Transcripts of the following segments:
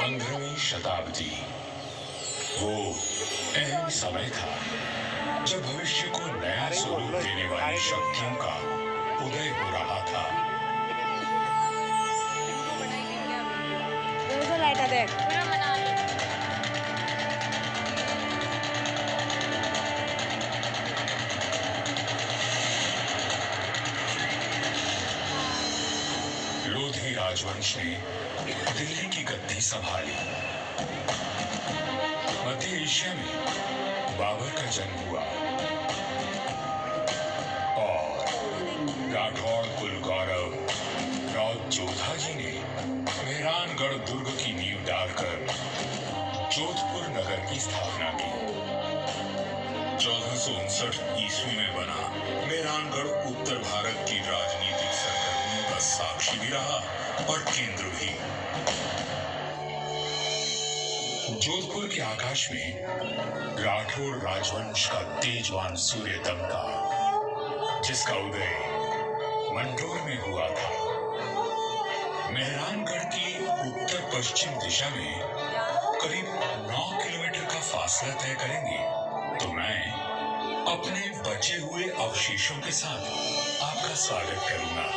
15वीं शताब्दी वो अहम समय था जब भविष्य को नया स्वरूप देने वाली शक्तियों का उदय हो रहा था। लोधी राजवंश ने दिल्ली की गद्दी संभाली। मध्य एशिया में बाबर का जन्म हुआ और राठौड़ कुल गौरव राव जोधा जी ने मेहरानगढ़ दुर्ग की नींव डालकर जोधपुर नगर की स्थापना की। 1459 ईस्वी में बना मेहरानगढ़ उत्तर भारत की राजनीतिक सरगर्मियों का साक्षी भी रहा और केंद्र भी। जोधपुर के आकाश में राठौड़ राजवंश का तेजवान सूर्य दमका, जिसका उदय मंडोर में हुआ था। मेहरानगढ़ की उत्तर पश्चिम दिशा में करीब 9 किलोमीटर का फासला तय करेंगे तो मैं अपने बचे हुए अवशेषों के साथ आपका स्वागत करूंगा।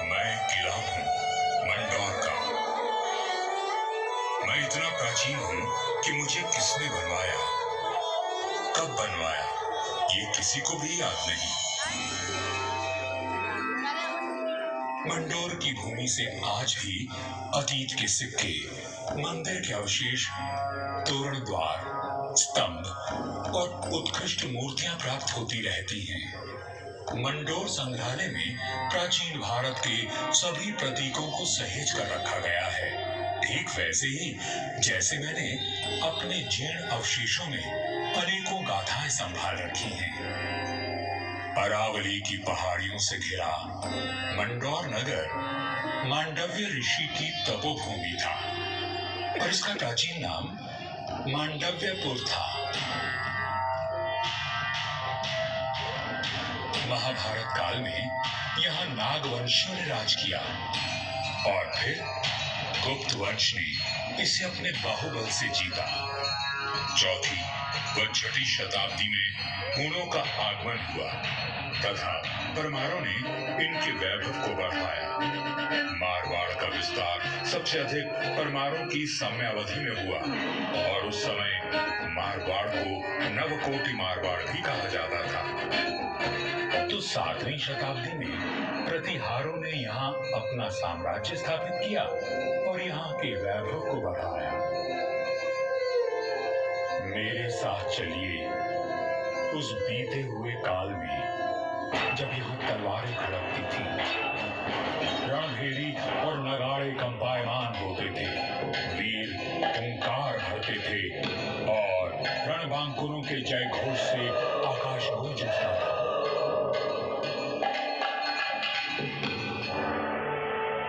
मैं किला हूं मंडोर का। मैं इतना प्राचीन हूं कि मुझे किसने बनवाया, कब बनवाया, ये किसी को भी याद नहीं। मंडोर की भूमि से आज भी अतीत के सिक्के, मंदिर के अवशेष, तोरण द्वार, स्तंभ और उत्कृष्ट मूर्तियां प्राप्त होती रहती हैं। मंडोर संग्रहालय में प्राचीन भारत के सभी प्रतीकों को सहेज कर रखा गया है, ठीक वैसे ही जैसे मैंने अपने जीर्ण अवशेषों में अनेकों गाथाएं संभाल रखी हैं। अरावली की पहाड़ियों से घिरा मंडोर नगर मांडव्य ऋषि की तपोभूमि था और इसका प्राचीन नाम मांडव्यपुर था। महाभारत काल में यहाँ नागवंशियों ने राज किया और फिर गुप्त वंश ने इसे अपने बाहुबल से जीता। चौथी व छठी शताब्दी में हूणों का आगमन हुआ तथा परमारों ने इनके वैभव को बढ़ाया। मारवाड़ का विस्तार सबसे अधिक परमारों की समयावधि में हुआ और उस समय मारवाड़ को नवकोटि मारवाड़ भी कहा जाता था। तो 7वीं शताब्दी में प्रतिहारों ने यहाँ अपना साम्राज्य स्थापित किया और यहाँ के वैभव को बढ़ाया। मेरे साथ चलिए उस बीते हुए काल में जब यहाँ तलवारें खड़कती थी, रणभेरी और नगाड़े कंपायमान होते थे, वीर ओंकार भरते थे और रणबांकुरों के जय घोष से आकाश गूंज उठता था।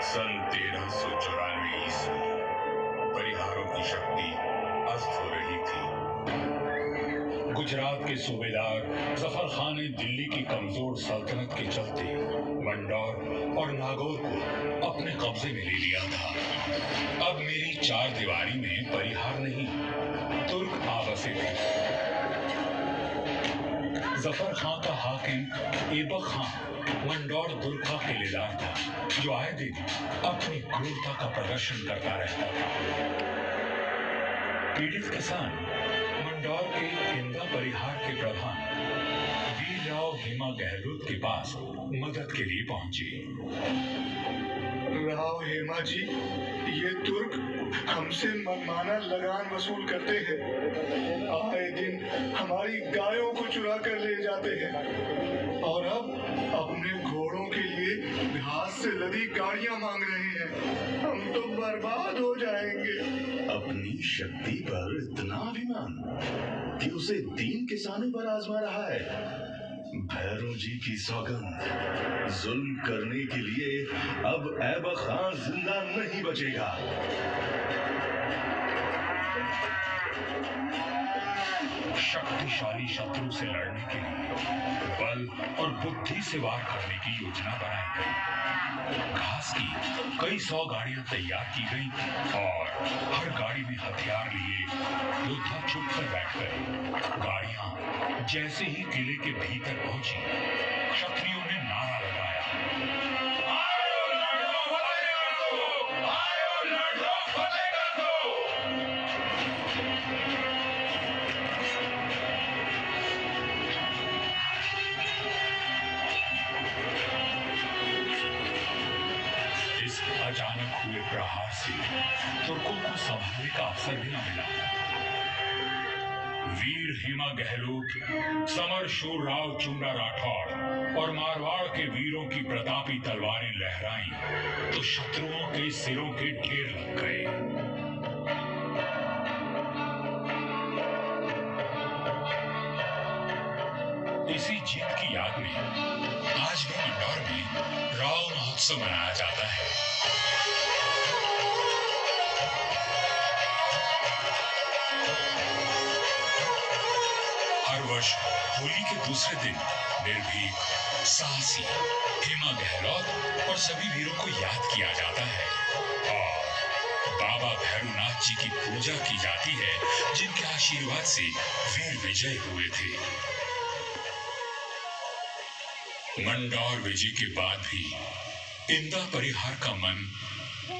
सन 1394 ईस्वी परिहारों की शक्ति अस्त हो रही थी। गुजरात के सूबेदार जफर खान ने दिल्ली की कमजोर सल्तनत के चलते मंडोर और नागौर को अपने कब्जे में ले लिया था। अब मेरी चार दीवारी में परिहार नहीं, तुर्क आ बसे थे। जफर खान का हाकिम ऐबक खान मंडोर दुर्ग का किलेदार था, जो आए दिन अपनी क्रूरता का प्रदर्शन करता रहता था। पीड़ित किसान मंडोर के इंदा परिहार के प्रधान वीरराव हेमा गहलोत के पास मदद के लिए पहुंचे। राव हेमा जी, ये तुर्क हमसे मनमाना लगान वसूल करते हैं। आए दिन हमारी गायों को चुरा कर ले जाते हैं और अब अपने घोड़ों के लिए घास से लदी गाड़ियां मांग रहे हैं। हम तो बर्बाद हो जाएंगे। अपनी शक्ति पर इतना अभिमान कि उसे 3 किसानों पर आजमा रहा है। भैरव जी की सौगंध, जुल्म करने के लिए अब ऐबक खान जिंदा नहीं बचेगा। शक्तिशाली शत्रु से लड़ने के लिए बल और बुद्धि से वार करने की योजना बनाई गई। घास की कई 100 गाड़ियां तैयार की गई और हर गाड़ी में हथियार लिए योद्धा चुप कर बैठ गए। गाड़ियां जैसे ही किले के भीतर पहुंची, क्षत्रियों ने नारा लगाया, आयो लड़ो फतेह कर दो, आयो लड़ो फतेह कर दो। इस अचानक हुए प्रहार से तुर्कों को संभलने का अवसर भी न मिला। वीर हेमा गहलोत, समर शूर राव चुंडा राठौड़ और मारवाड़ के वीरों की प्रतापी तलवारें लहराई तो शत्रुओं के सिरों के ढेर लग गए। इसी जीत की याद में आज भी इंदौर में राव महोत्सव मनाया जाता है। हर वर्ष होली के दूसरे दिन निर्भीक, साहसी हेमा गहलोत और सभी वीरों को याद किया जाता है और बाबा भैरवनाथ जी की पूजा की जाती है, जिनके आशीर्वाद से वीर विजय हुए थे। मंडौर विजय के बाद भी इंदा परिहार का मन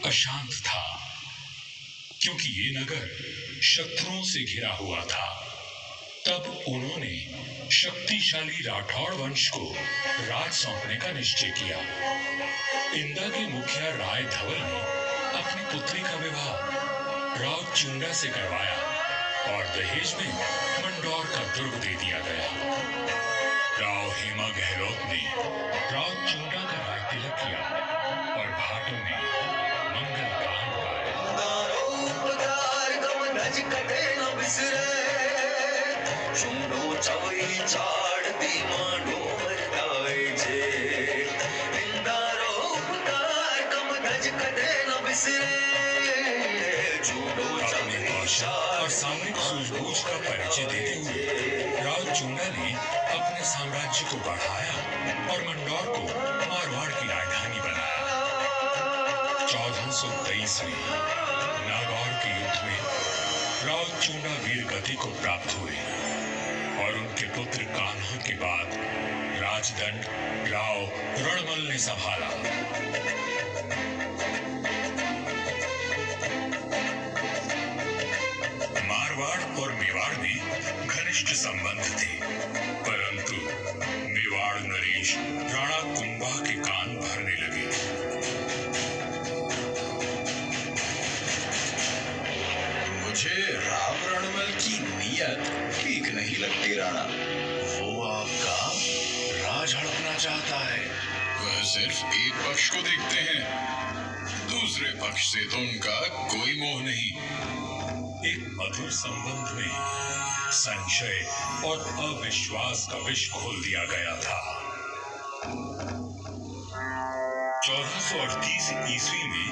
अशांत था, क्योंकि ये नगर शत्रुओं से घिरा हुआ था। तब उन्होंने शक्तिशाली राठौड़ वंश को राज सौंपने का निश्चय किया। इंदा के मुखिया राय धवल ने अपनी पुत्री का विवाह राव चुंडा से करवाया और दहेज में मंडौर का दुर्ग दे दिया गया। राव हेमा गहलोत ने राव चुंडा का राज तिलक किया और भाटों में मंगल गान गाया। चवई चाड़ती मांडो मरदाए जे इंदारो उपकार कम धज कदे न बिसरे जूडो चवई और सामरिक सूझबूझ का परिचय देते हुए राव चुंडा ने अपने साम्राज्य को बढ़ाया और मंडौर को मारवाड़ की राजधानी बनाया। 1423 में नागौर के युद्ध में राव चुंडा वीर गति को प्राप्त हुए और उनके पुत्र कान्हा के बाद राजदंड राव रणमल ने संभाला। मारवाड़ और मेवाड़ में घनिष्ठ संबंध थे, परंतु मेवाड़ नरेश राणा कुंभा के कान भरने लगे। मुझे राव रणमल की नीयत ठीक नहीं लगती राणा। वो आपका राज हड़पना चाहता है। वह सिर्फ एक पक्ष को देखते हैं, दूसरे पक्ष से तो उनका कोई मोह नहीं। एक मधुर संबंध में संशय और अविश्वास का विष घोल दिया गया था। 1438 ईस्वी में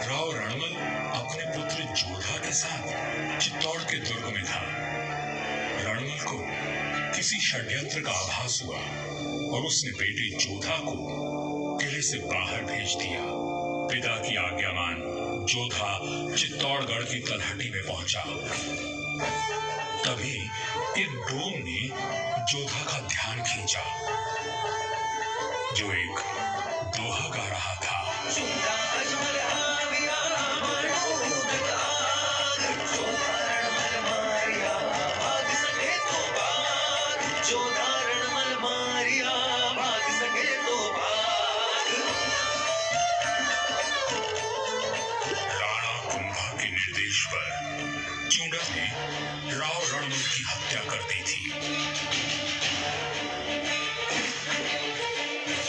राव रणमल अपने पुत्र जोधा के साथ चित्तौड़ के दुर्ग में था। रणमल को किसी षड्यंत्र का आभास हुआ और उसने बेटे जोधा को किले से बाहर भेज दिया। पिता की आज्ञा मान जोधा चित्तौड़गढ़ की तलहटी में पहुंचा। तभी एक डोम ने जोधा का ध्यान खींचा, जो एक दोहा गा रहा था।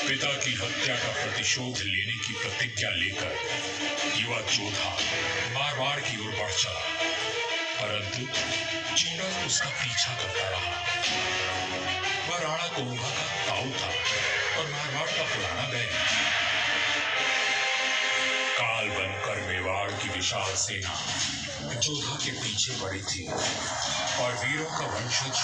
पिता की हत्या का प्रतिशोध लेने की प्रतिज्ञा लेकर युवा जोधा मारवाड़ की ओर बढ़ चला। परंतु चूड़ा उसका पीछा करता रहा। वह राणा कुंभा का ताऊ था और मारवाड़ का पुराना बैरी। काल बनकर मेवाड़ की विशाल सेना जोधा के पीछे पड़ी थी और वीरों का वंशज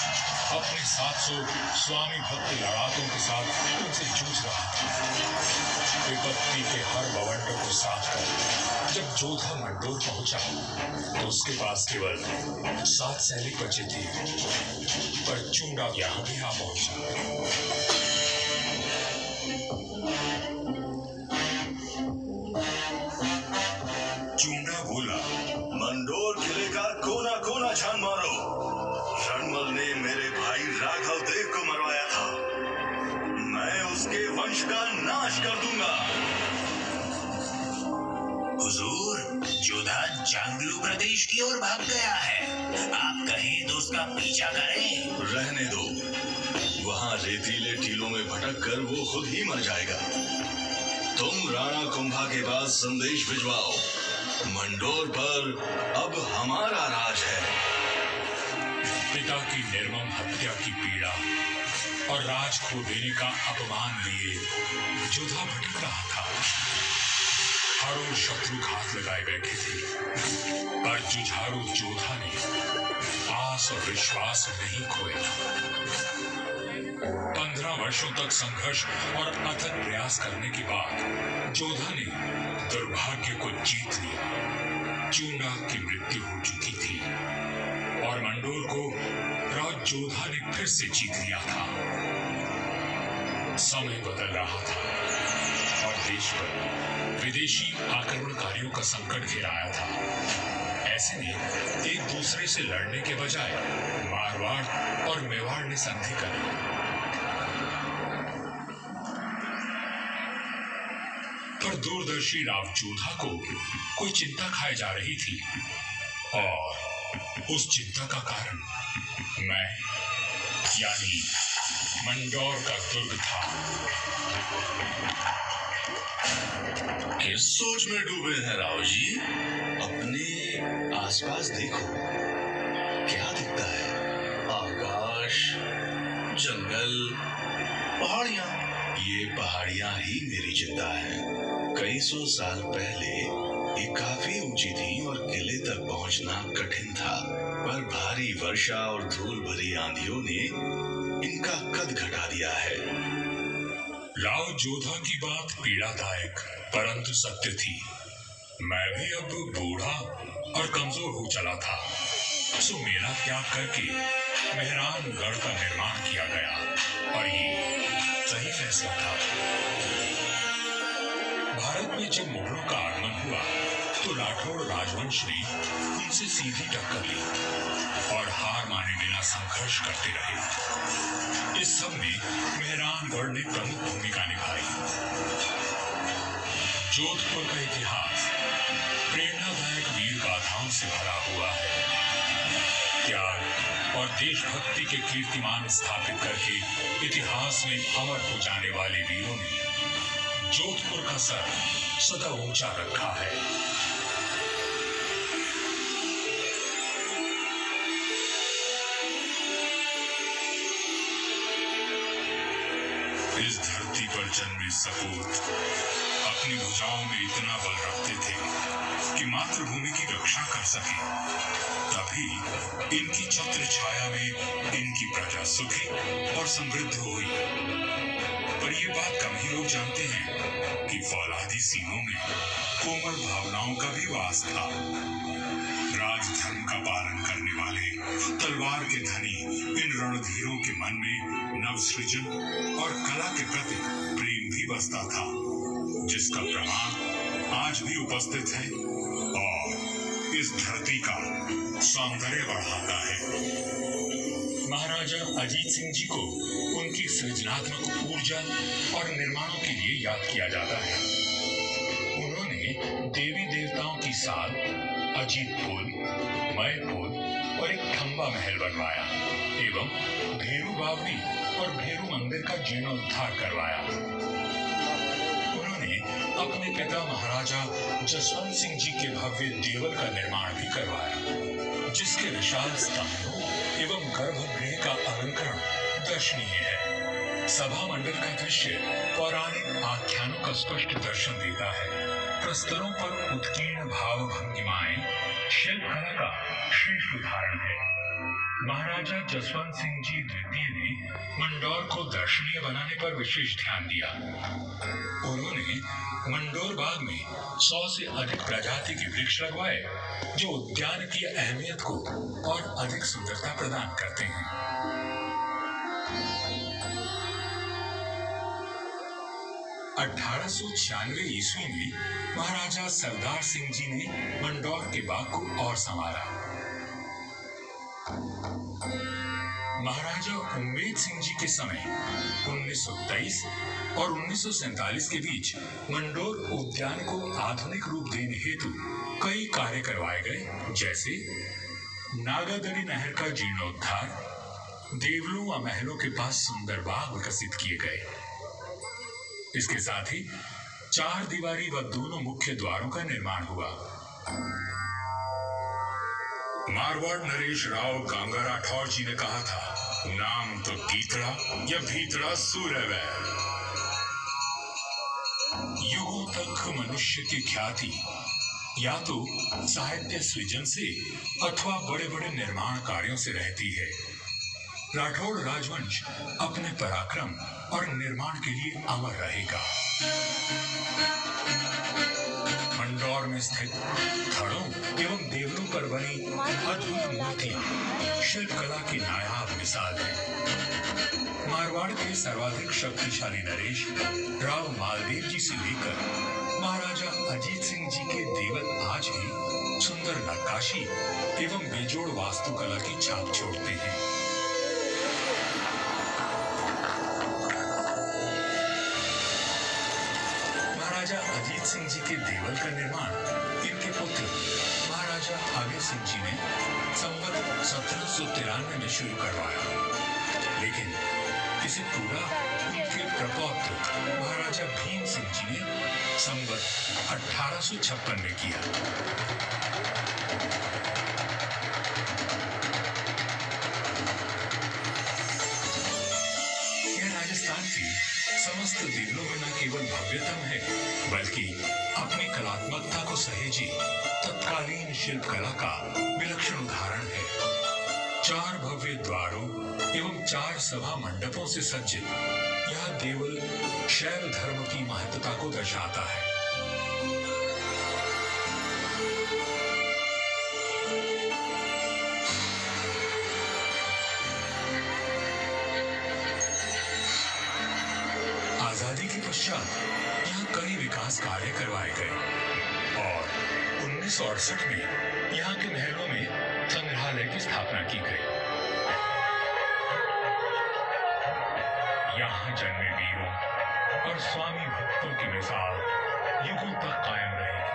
अपने 700 स्वामी भक्त लड़ाकों के साथ उनसे जूझ रहा था। विपत्ति के हर बवंडर को साथ कर जब जोधा मंडोर पहुंचा तो उसके पास केवल 7 सैनिक बचे थे, पर चूड़ा यहाँ भी आ पहुंचा। चूंडा बोला, मंडोर किले का कोना कोना छान मारो। रणमल ने मेरे भाई राघव देव को मरवाया था, मैं उसके वंश का नाश कर दूंगा। हुजूर, जोधा जांगलू प्रदेश की ओर भाग गया है, आप कहें तो उसका पीछा करें। रहने दो, वहां रेतीले टीलों में भटक कर वो खुद ही मर जाएगा। तुम राणा कुंभा के पास संदेश भिजवाओ, मंडोर पर अब हमारा राज है। पिता की निर्मम हत्या की पीड़ा और राज खो देने का अपमान लिए जोधा भटक रहा था। हर ओर शत्रु घात लगाए बैठे थे, पर जुझारू जोधा ने आस और विश्वास नहीं खोया। 15 वर्षों तक संघर्ष और अथक प्रयास करने के बाद जोधा ने दुर्भाग्य को जीत लिया। चूंडा की मृत्यु हो चुकी थी और मंडोर को राज जोधा ने फिर से जीत लिया था। समय बदल रहा था और देश पर विदेशी आक्रमणकारियों का संकट घिराया था। ऐसे में एक दूसरे से लड़ने के बजाय मारवाड़ और मेवाड़ ने संधि कर ली। पर दूरदर्शी राव जोधा को कोई चिंता खाए जा रही थी और उस चिंता का कारण मैं यानी मंडोर का दुर्ग था। किस सोच में डूबे हैं राव जी? अपने आसपास देखो, क्या दिखता है? आकाश, जंगल, पहाड़ियां। ये पहाड़ियां ही मेरी चिंता है। कई 100 साल पहले ये काफी ऊंची थी और किले तक पहुंचना कठिन था, पर भारी वर्षा और धूल भरी आंधियों ने इनका कद घटा दिया है। राव जोधा की बात पीड़ादायक परंतु सत्य थी। मैं भी अब बूढ़ा और कमजोर हो चला था, सो मेरा त्याग करके मेहरानगढ़ का निर्माण किया गया और ये सही फैसला था। भारत में जब मुगलों का आगमन हुआ तो राठौड़ राजवंश ने उनसे सीधी टक्कर ली और हार माने बिना संघर्ष करते रहे। इस सब में मेहरानगढ़ ने प्रमुख भूमिका निभाई। जोधपुर का इतिहास प्रेरणादायक वीर गाथाओं से भरा हुआ है। त्याग और देशभक्ति के कीर्तिमान स्थापित करके इतिहास में अमर हो जाने वाले वीरों ने जोधपुर का सर सदा ऊंचा रखा है। इस धरती पर जन्मे सपूत अपनी भुजाओं में इतना बल रखते थे कि मातृभूमि की रक्षा कर सके। तभी इनकी छत्र छाया में इनकी प्रजा सुखी और समृद्ध हुई। पर ये बात कम ही लोग जानते हैं कि फौलादी सीनों में कोमल भावनाओं का भी वास था। राजधर्म का पालन करने वाले तलवार के धनी इन रणधीरों के मन में नवसृजन और कला के प्रति प्रेम भी बसता था, जिसका प्रमाण आज भी उपस्थित है और इस धरती का सौंदर्य बढ़ाता है। महाराजा अजीत सिंह जी को उनकी सृजनात्मक ऊर्जा और निर्माणों के लिए याद किया जाता है। उन्होंने देवी देवताओं की साल, अजीत पुल, मय पुल और एक खंबा महल बनवाया एवं भेरू बावड़ी और भेरू मंदिर का जीर्णोद्धार करवाया। उन्होंने अपने पिता महाराजा जसवंत सिंह जी के भव्य देवल का निर्माण भी करवाया, जिसके विशाल स्तंभों एवं गर्भगृह का अलंकरण दर्शनीय है। सभा मंडल का दृश्य पौराणिक आख्यानों का स्पष्ट दर्शन देता है। प्रस्तरों पर उत्कीर्ण भाव भंगिमाएं शिल्पकला का श्रेष्ठ उदाहरण है। महाराजा जसवंत सिंह जी द्वितीय ने मंडौर को दर्शनीय बनाने पर विशेष ध्यान दिया। उन्होंने मंडोर बाग में 100 से अधिक प्रजाति के वृक्ष लगवाए, जो उद्यान की अहमियत को और अधिक सुंदरता प्रदान करते हैं। 1896 ईस्वी में महाराजा सरदार सिंह जी ने मंडौर के बाग को और संवारा। महाराजा उम्मेद सिंह जी के समय 1923 और 1947 के बीच मंडोर उद्यान को आधुनिक रूप देने हेतु कई कार्य करवाए गए, जैसे नागादरी नहर का जीर्णोद्धार, देवलों व महलों के पास सुंदर बाग विकसित किए गए। इसके साथ ही 4 दीवारी व दोनों मुख्य द्वारों का निर्माण हुआ। मारवाड़ नरेश राव गांगा राठौर जी ने कहा था, नाम तो गीतड़ा या भीतड़ा सूर्यवैर। युगों तक मनुष्य की ख्याति या तो साहित्य सृजन से अथवा बड़े बड़े निर्माण कार्यों से रहती है। राठौड़ राजवंश अपने पराक्रम और निर्माण के लिए अमर रहेगा। मंडौर में स्थित थड़ों एवं देवलों पर बनी अद्भुत मूर्तियां शिल्पकला की नायाब मिसाल है। मारवाड़ के सर्वाधिक शक्तिशाली नरेश राव मालदेव जी से लेकर महाराजा अजीत सिंह जी के देवल आज भी सुंदर नक्काशी एवं बेजोड़ वास्तुकला की छाप छोड़ते हैं। महाराजा अजीत सिंह जी के देवल का निर्माण इनके पुत्र महाराजा अभय सिंह जी ने संवत 1793 में शुरू करवाया, लेकिन इसे पूरा उनके प्रपौत्र महाराजा भीम सिंह जी ने संवत 1856 में किया। यह राजस्थान की समस्त देवलों में न केवल भव्यतम है, बल्कि अपनी कलात्मकता को सहेजी तत्कालीन शिल्पकला का विलक्षण उदाहरण है। 4 भव्य द्वारों एवं 4 सभा मंडपों से सज्जित यह देवल शैव धर्म की महत्ता को दर्शाता है। आजादी के पश्चात यहाँ कई विकास कार्य करवाए गए और 1968 में यहाँ के महलों में संग्रहालय की स्थापना की गई। यहाँ जन्मे वीरों और स्वामी भक्तों की मिसाल युगों तक कायम रहेगी।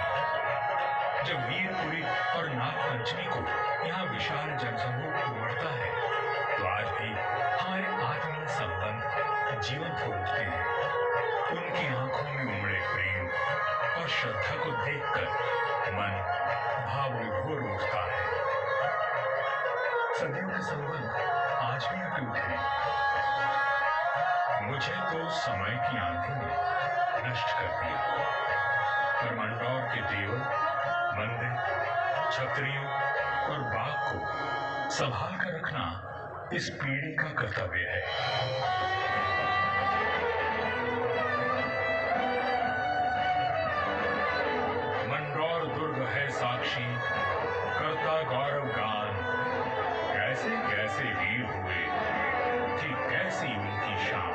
जब वीरपुरी और नागपंचमी को यहाँ विशाल जनसमूह उमड़ता है, तो आज भी हमारे आत्मीय संबंध जीवंत हो उठते हैं। उनकी आंखों में उमड़े प्रेम और श्रद्धा को देखकर मन भाव विभोर उठता है। सदियों के संबंध आज भी अटूट हैं। मुझे तो समय की आंधी ने नष्ट कर दिया, पर मंडौर के देवल, मंदिर, छतरियों और बाग को संभाल कर रखना इस पीढ़ी का कर्तव्य है। मंडौर दुर्ग है साक्षी, करता गौरव गान, कैसे कैसे वीर हुए, थी कैसी उनकी शान।